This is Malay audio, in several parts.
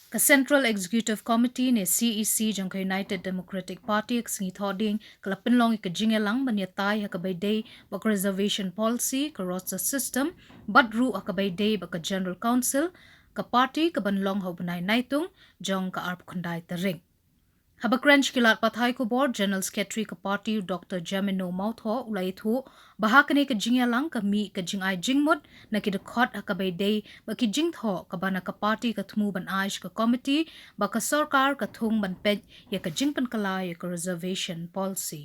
Ka Central Executive Committee ne CEC jang ka United Democratic Party ka singi thoding ka lapinlong ka jingelang ban ïatai ha ka bay day ba ka reservation policy ka roster system badru ha ka bay day ba ka General Council ka party ka banlong ha banay naitung jang ka arp khandai taring. Habakrench kilat pathay ko board General Secretary ka party Dr. Jamino Mautho ulay thu bahakane ka jingyalang ka mi ka jingay jingmut na kidakot akabay day ba ki jingtho ka bana ka party ka thumu ban aish ka committee ba ka sarkar ka thung ban pej ya ka jingpan kala ya ka reservation policy.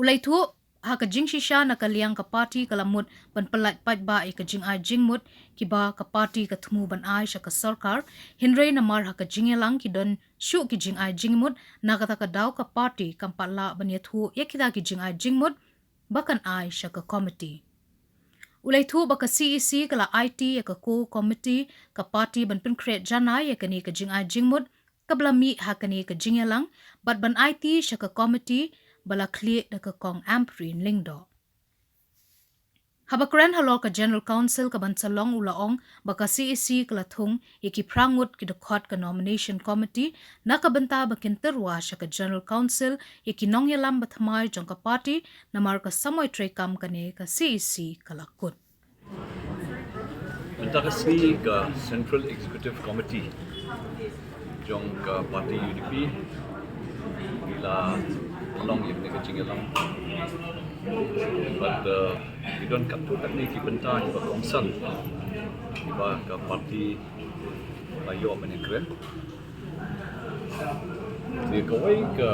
Ulay thu ha ka jing shisha na kaliang ka party kalamut ban palat pat ba ka jing ai jingmut ki ba ka party ka thumu ban ai sha ka sarkar hinrei na mar ha ka jingelang ki don shu ki jing ai jingmut na ka ka daw ka party kam pala ban ya thu yakida ki jing ai jingmut bakan ai sha ka committee. Ulay thu ba ka CEC kala IT ya ka ko committee ka party ban pin create janai ya ka ni ka jing ai jingmut kabla mi ha ka ni ka jingelang bat ban IT sha ka committee bala clear da ka kong amprin lingdo. Habakran halor ka General Council ka bansalong ulaong baka CEC kala thung iki prangut ki dakot ka nomination committee na ka banta bakin terwa siya ka General Council iki nongyalam bathamay jong ka party na mar ka samoy trekam kane ka CEC kala kut. Banta kasi ka Central Executive Committee jong ka party UDP bila long yang ni kecing lang but we don't come to that ni ki benta ki ba konsal ki ba ka party ba yo menekren dia kawai ke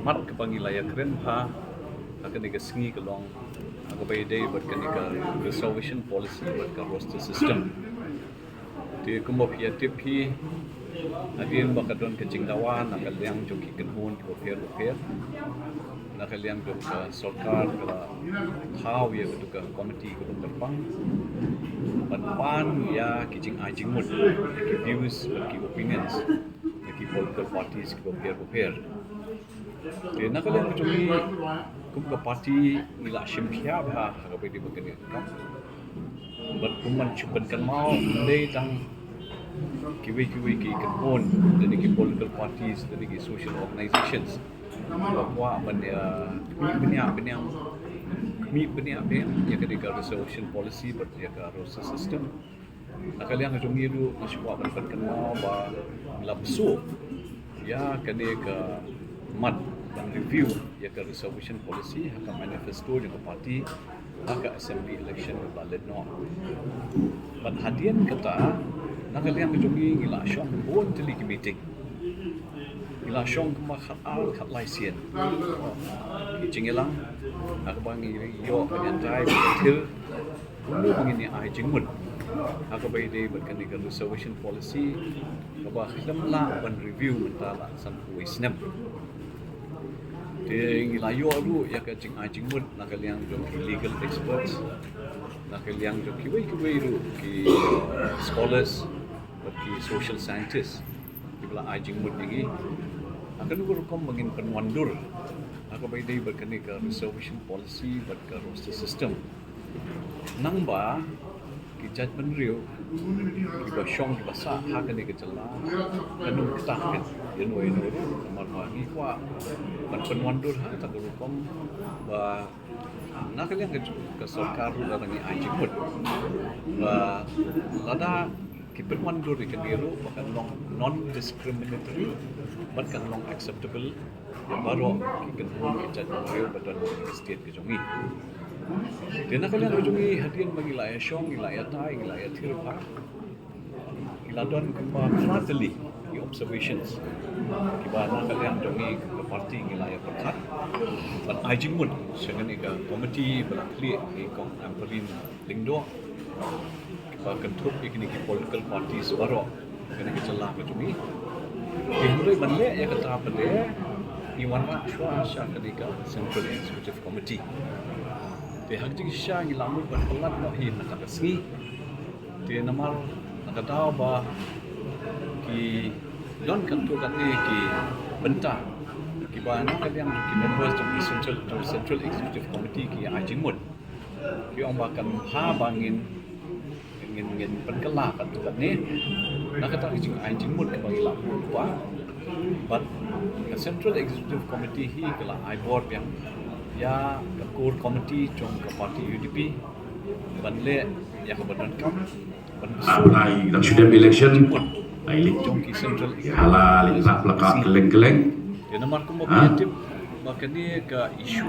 mat ke pangilaya keren ha akan ni ke singi ke long aku bai day buat kan ni ke reservation policy buat ka roster system dia kumop ya tipi Hadien baka don ke jingdawan nakaliang joki kenhun ko per nakaliang do ka sarkar kala thau ye do ka committee ko terpang pan ya ki jing ai jingmut ki views ki opinions ki political parties ko per de nakaliang joki kum ka party ila shimphia ba ka be di bakan ka but kuman chupan kan mau dei tang kiwi ki kenhun dan ki political parties dan ki social organizations bahwa mi benia ya ketika resolution policy berarti ka roster system nakaliang jungi du maswa ban kenal ba lapsu ya ketika mat dan review ya ka resolution policy haka manifesto dengan parti haka assembly election ballot no ban Hadien kata nakaliang jungi ila shong bon teli ki meeting ila shong ma khat lai sien ki jingelang aku bangi yo ïatai ïathir lu bangini ai jingmut aku bai dei berkan ni reservation policy ka ba khlam la ban review mentala sam kuisnem de ila yo lu ya ka jing ai jingmut nakaliang jungi legal experts nakaliang jungi wei lu ki scholars ki social scientists bila ai jingmut lagi akan urukom mangin penwandur aku bai dei berkan ni reservation policy buat ka roster system nang ba ki judgment riu ki ba shong ki ba sa ha kan ni ke jala kanu ta kan yen wei no mar ma ni kwa ban penwandur ha ta urukom ba nakaliang ke sarkar ru la ni ai jingmut ba lada Kipin mandur ikan biru bahkan non discriminatory bahkan long acceptable yang baru ikan hon ikan biru badan state kejongi. Dia nak kalian kejongi Hadien bagi laya shong, laya ïatai, laya ïathir pak. Iladon kumpa flatly the observations. Kiba nak kalian kejongi ke parti laya pekat. Ban ai jingmut dengan ika committee belakli ikong amperin lingdo. Bahkan tuh ikni ki political parties baru kena kejelah macam ni. Hindai benda ya kata apa dia? Iwan mak shwa sya ketika Central Executive Committee. Dia hak jadi sya ngilamu berpelat bahin nak kesini. Dia namar nak tahu bah ki don kan tu kan ni ki bentang. Ki bana kalian ki members di Central Executive Committee ki jingmut. Ki orang bahkan ha bangin ingin penkelak kan tu kan ni nakata jing jingmut ke bagi la lupa but the central executive committee hi kala I board yang ya the core committee trong ke party UDP ban le ya ke badan kam ban Apply the student election ay trong ki central halal nak plakak keleng-keleng dia nomor ko mobilitif makani ke isu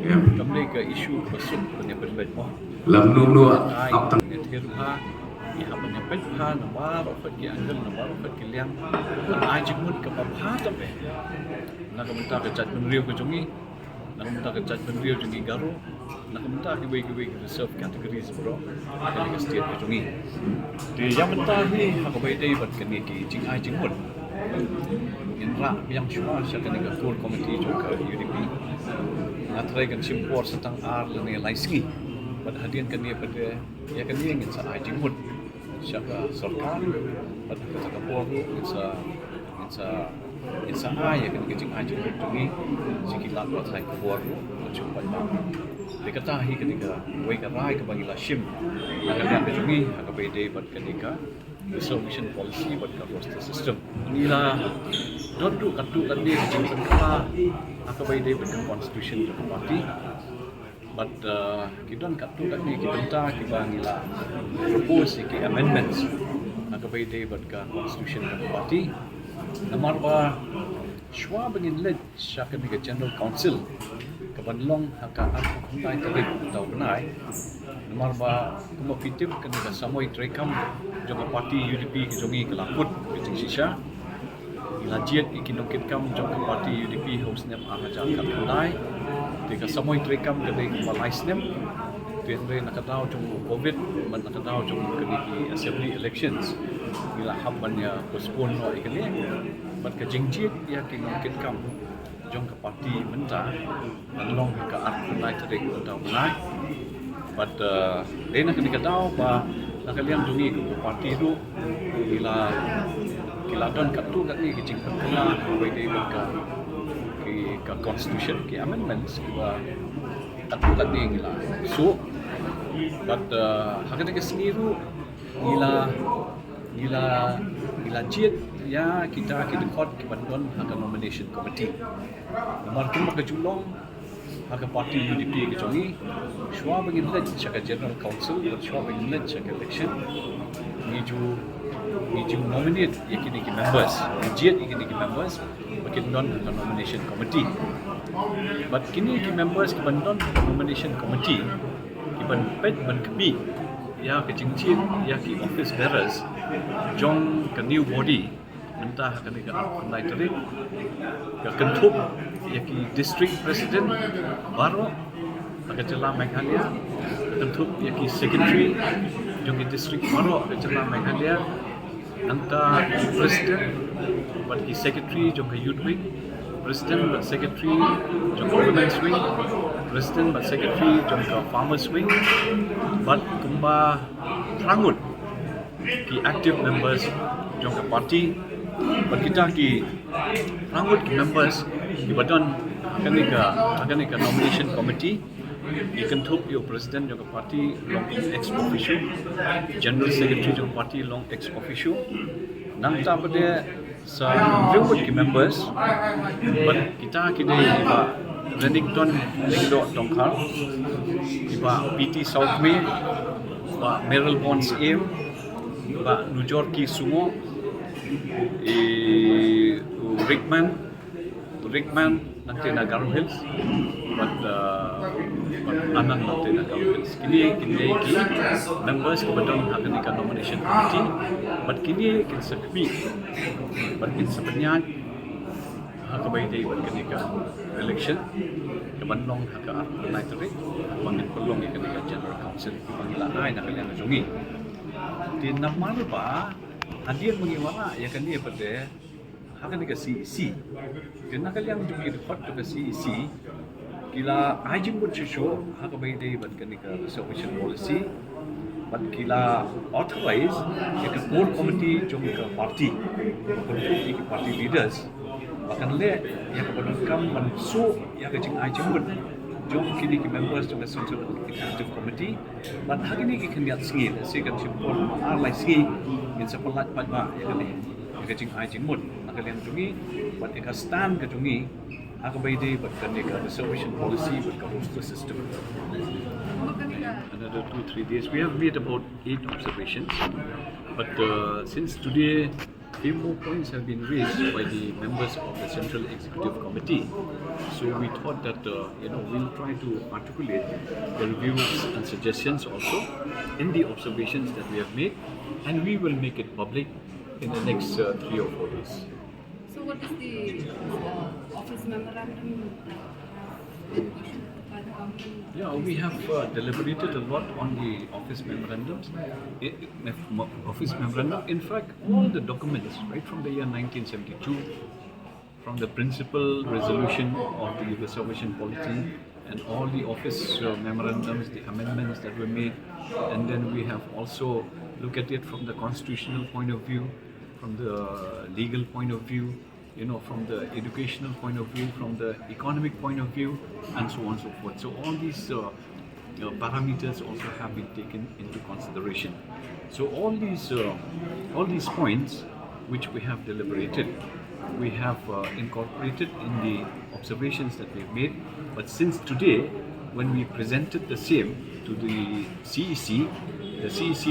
ya kamne ke isu besuk punya berbet mo lam nu up tang ïathir ha ya punya pet ha nomor ofat ki angle nomor ofat ki liang ai jingmut ke pha tape na kamta ke chat menriu ke jongi na kamta ke chat menriu jongi garo na kamta ki wei ke reserve categories bro kan ke state ke jongi di yang mentah ni ha bai dei bat kan ki jing ai jingmut inra biang shuwa syakani ke core committee joka UDP ngatrai kan simpor setang ar lene laisi pada Hadien kan dia pada ya kan dia ingin sa jingmut syaka sarkar pada kata kapolri insa ya kan kecing jingmut tungi sikit lalu atrai kapolri cuba dia kata hi ketika wei ka rai ke bagi lashim akan dia tungi akan bede pada ketika resolution policy pada roster system inilah dodu katu kan dia kecing sengkala akan bede pada constitution party but kita kan tu tak ni kita kita nila propose ki amendments nak bai day but ka constitution ka party nomor ba shwa bangin led syaka ni general council ka banlong haka aku kuntai tarik tau benai nomor ba kompetitif kan ka samoi trekam jong party UDP ki jongi ka lakut ki sisha ilajiat ikinokit kam jong party UDP house nem ahaja ka kuntai Tika samoi trekam kadai malai snem tienre nakatao jong covid man nakatao jong kadiki assembly elections ila habanya postpone no ikali but ka jingjit ya kinokit kam jong ka party menta long ka at nai tadek tau nai but dena kadikatao ba nakaliam jongi ka party ru ila don katu kadni kijing kala wei dei ka constitution ki amendments wa atukan ni ngila so but hakana ke seniru ngila jet ya kita dekot ki bandon haka nomination committee nomor kum ka julong haka party UDP ke jongi shwa bangin led chaka general council shwa bangin led chaka election niju nominate yakini ki members jet yakini ki members makin don the nomination committee but kini ki members ki bandon nomination committee ki ban pet ban kbi ya ke jingchin ya ki office bearers jong ka new body mentah kan ka nai tarik ka kentup ya ki district president baru ka jela meghalaya kentup ya ki secretary jong ki district baru ka jela meghalaya nangka president but ki secretary jong ka youth wing president but secretary jong ka women's wing president but secretary jong ka farmers wing but kumba rangut ki active members jong ka party but kita ki rangut ki members ki badan akan ka nomination committee you can talk your president jong ka party long ex officio general secretary jong party long ex officio nang ta pada sa reward ki members but kita kini ba Renington Lingdo Tongkar ba PT Southway ba Merrill Bonds Aim ba Nujorki Sumo Rickman nanti na Garo Hills but anak nanti na Garo Hills kini ki members kebetulan akan di nomination committee but kini kin sakmi but kin sebenarnya hak bayi day but kini ka election kebanong hak naik tarik bangin pelong ikan di general council panggilan ai nak kalian jongi di nama ba Hadien mengiwala ya kan dia pada akan di CEC kena kalian jongi report ke CEC kila jingmut show hak bayi day but kini ka reservation policy but kila authorize ya ke core committee jong ke party untuk party leaders bahkan le ya ke kam mansu ya ke jingmut jom kini ki members of the Central Executive Committee, but hagini ki kanyat singi, si kan simpon arlai singi, min sapalat padma, jingmut, nakaliang jungi, but ika stand ka jungi, akabaydi, but kanika reservation policy, but ka roster system. Another 2-3 days. We have made about 8 observations, but since today, few more points have been raised by the members of the Central Executive Committee. So we thought that we'll try to articulate the reviews and suggestions also in the observations that we have made, and we will make it public in the next 3 or 4 days. So what is the office memorandum by the government? Yeah, we have deliberated a lot on the office memorandums. Office memorandum, in fact, all the documents, right from the year 1972, from the principal resolution of the reservation policy, and all the office memorandums, the amendments that were made, and then we have also looked at it from the constitutional point of view, from the legal point of view, from the educational point of view, from the economic point of view, and so on and so forth. So all these parameters also have been taken into consideration. So all these points which we have deliberated, we have incorporated in the observations that we have made. But since today, when we presented the same to the CEC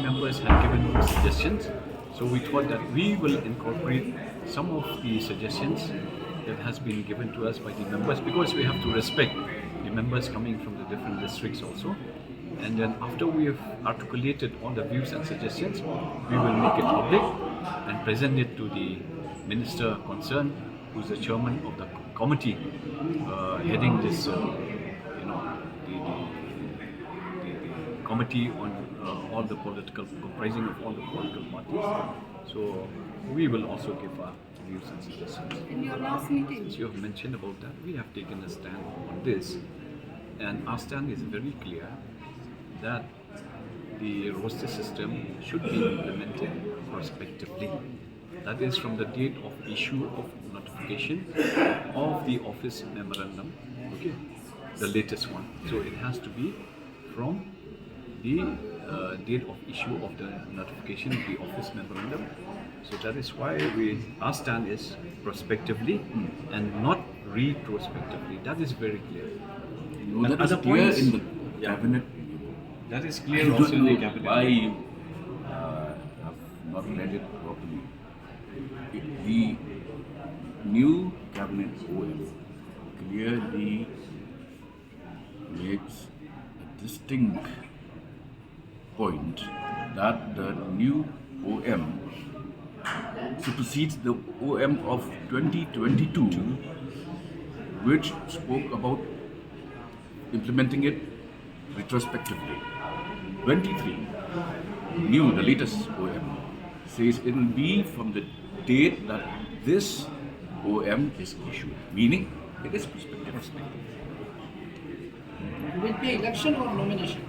members had given suggestions. So we thought that we will incorporate some of the suggestions that has been given to us by the members, because we have to respect the members coming from the different districts also. And then after we have articulated all the views and suggestions, we will make it public and present it to the minister concerned, who is the chairman of the committee heading this, the committee on all the comprising of all the political parties. So we will also give our views and suggestions. In your last meeting? Since you have mentioned about that, we have taken a stand on this, and our stand is very clear that the roster system should be implemented prospectively. That is from the date of issue of notification of the office memorandum, okay, the latest one. So it has to be from the date of issue of the notification of the office memorandum. So that is why our stand is prospectively and not retrospectively. That is very clear. No, that is clear in the cabinet. That is clear also in the cabinet. Why you have not read it properly? The new cabinet OM clearly makes a distinct point that the new OM supersedes the OM of 2022, which spoke about implementing it retrospectively. 23, the latest OM, says it will be from the date that this OM is issued, meaning it is prospective. Will it be election or nomination?